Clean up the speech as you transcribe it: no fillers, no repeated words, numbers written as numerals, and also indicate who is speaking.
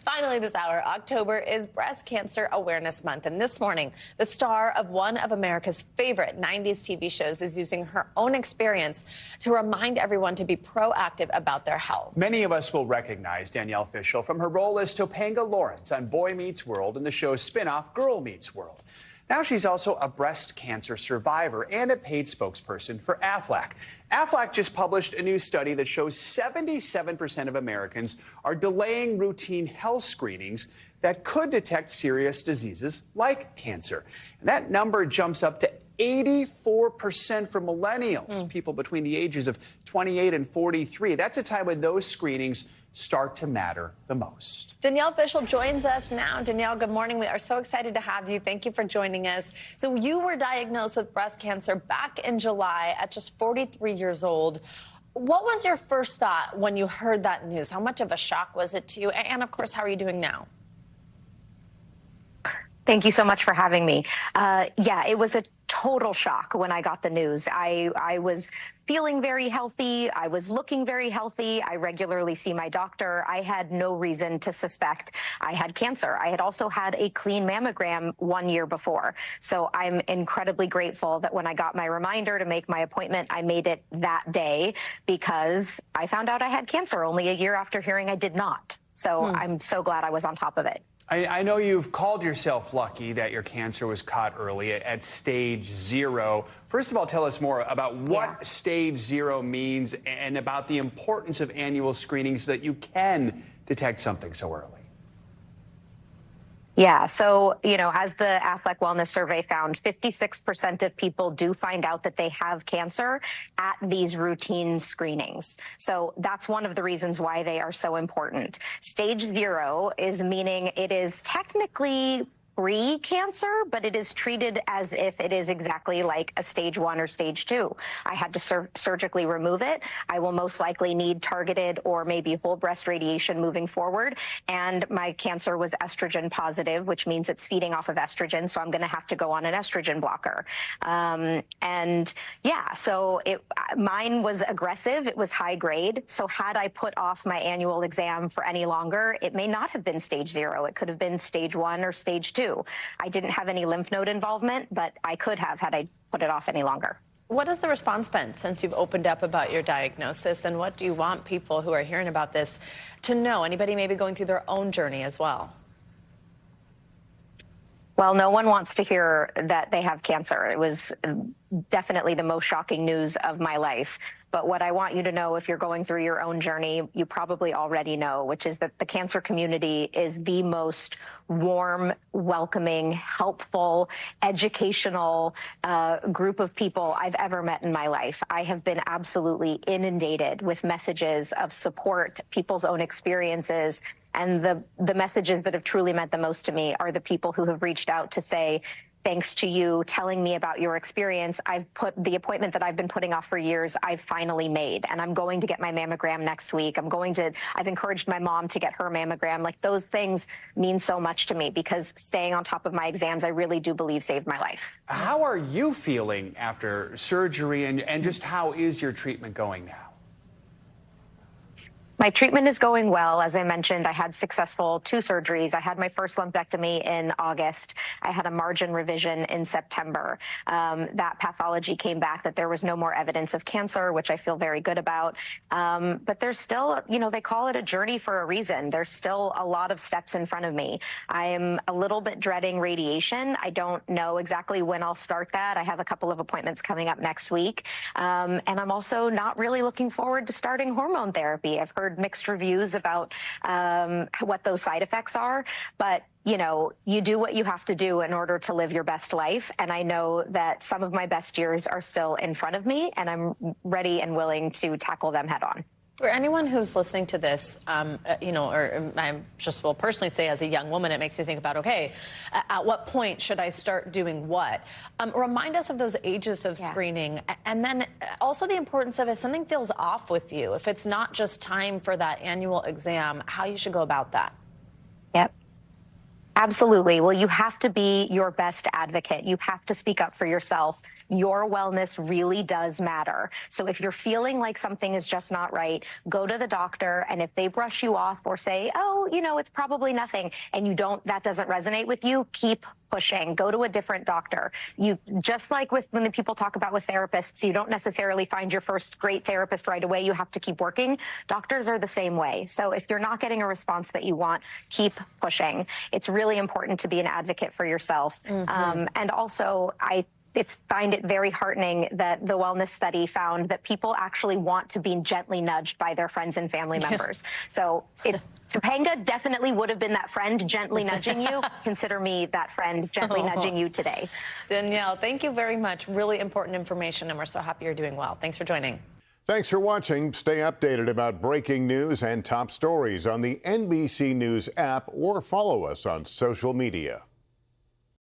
Speaker 1: Finally this hour, October is Breast Cancer Awareness Month. And this morning, the star of one of America's favorite 90s TV shows is using her own experience to remind everyone to be proactive about their health.
Speaker 2: Many of us will recognize Danielle Fishel from her role as Topanga Lawrence on Boy Meets World and the show's spin-off Girl Meets World. Now she's also a breast cancer survivor and a paid spokesperson for Aflac. Aflac just published a new study that shows 77% of Americans are delaying routine health screenings that could detect serious diseases like cancer. And that number jumps up to 84% for millennials, people between the ages of 28 and 43. That's a time when those screenings start to matter the most.
Speaker 1: Danielle Fishel joins us now. Danielle, good morning. We are so excited to have you. Thank you for joining us. So you were diagnosed with breast cancer back in July at just 43 years old. What was your first thought when you heard that news? How much of a shock was it to you? And of course, how are you doing now?
Speaker 3: Thank you so much for having me. Yeah, it was a total shock when I got the news. I was feeling very healthy. I was looking very healthy. I regularly see my doctor. I had no reason to suspect I had cancer. I had also had a clean mammogram 1 year before. So I'm incredibly grateful that when I got my reminder to make my appointment, I made it that day because I found out I had cancer only a year after hearing I did not. So I'm so glad I was on top of it.
Speaker 2: I know you've called yourself lucky that your cancer was caught early at stage 0. First of all, tell us more about what stage 0 means and about the importance of annual screenings so that you can detect something so early.
Speaker 3: Yeah, so, you know, as the Aflac Wellness Survey found, 56% of people do find out that they have cancer at these routine screenings. So that's one of the reasons why they are so important. Stage 0 is meaning it is technically pre-cancer, but it is treated as if it is exactly like a stage 1 or stage 2. I had to surgically remove it. I will most likely need targeted or maybe whole breast radiation moving forward. And my cancer was estrogen positive, which means it's feeding off of estrogen. So I'm going to have to go on an estrogen blocker. And yeah, so mine was aggressive. It was high grade. So had I put off my annual exam for any longer, it may not have been stage 0. It could have been stage 1 or stage 2. I didn't have any lymph node involvement, but I could have had I put it off any longer.
Speaker 1: What has the response been since you've opened up about your diagnosis, and what do you want people who are hearing about this to know? Anybody maybe going through their own journey as well?
Speaker 3: Well, no one wants to hear that they have cancer. It was definitely the most shocking news of my life. But what I want you to know, if you're going through your own journey, you probably already know, which is that the cancer community is the most warm, welcoming, helpful, educational group of people I've ever met in my life. I have been absolutely inundated with messages of support, people's own experiences. And the messages that have truly meant the most to me are the people who have reached out to say, thanks to you telling me about your experience, I've put the appointment that I've been putting off for years, I've finally made. And I'm going to get my mammogram next week. I've encouraged my mom to get her mammogram. Like, those things mean so much to me because staying on top of my exams, I really do believe saved my life.
Speaker 2: How are you feeling after surgery, and just how is your treatment going now?
Speaker 3: My treatment is going well. As I mentioned, I had successful 2 surgeries. I had my first lumpectomy in August. I had a margin revision in September. That pathology came back that there was no more evidence of cancer, which I feel very good about. But there's still, you know, they call it a journey for a reason. There's still a lot of steps in front of me. I'm a little bit dreading radiation. I don't know exactly when I'll start that. I have a couple of appointments coming up next week. And I'm also not really looking forward to starting hormone therapy. I've heard mixed reviews about what those side effects are, but you know, you do what you have to do in order to live your best life. And I know that some of my best years are still in front of me, and I'm ready and willing to tackle them head on.
Speaker 1: For anyone who's listening to this, you know, or I just will personally say as a young woman, it makes me think about, okay, at what point should I start doing what? Remind us of those ages of screening. And then also the importance of if something feels off with you, if it's not just time for that annual exam, how you should go about that.
Speaker 3: Yep. Absolutely. Well, you have to be your best advocate. You have to speak up for yourself. Your wellness really does matter. So if you're feeling like something is just not right, go to the doctor. And if they brush you off or say, oh, it's probably nothing, and that doesn't resonate with you, keep pushing. Go to a different doctor. You just like when the people talk about with therapists, you don't necessarily find your first great therapist right away. You have to keep working. Doctors are the same way. So if you're not getting a response that you want, keep pushing. It's really important to be an advocate for yourself. And also, I find it very heartening that the wellness study found that people actually want to be gently nudged by their friends and family members. So Topanga definitely would have been that friend gently nudging you. Consider me that friend gently nudging you today.
Speaker 1: Danielle, thank you very much. Really important information, and we're so happy you're doing well. Thanks for joining.
Speaker 4: Thanks for watching. Stay updated about breaking news and top stories on the NBC News app or follow us on social media.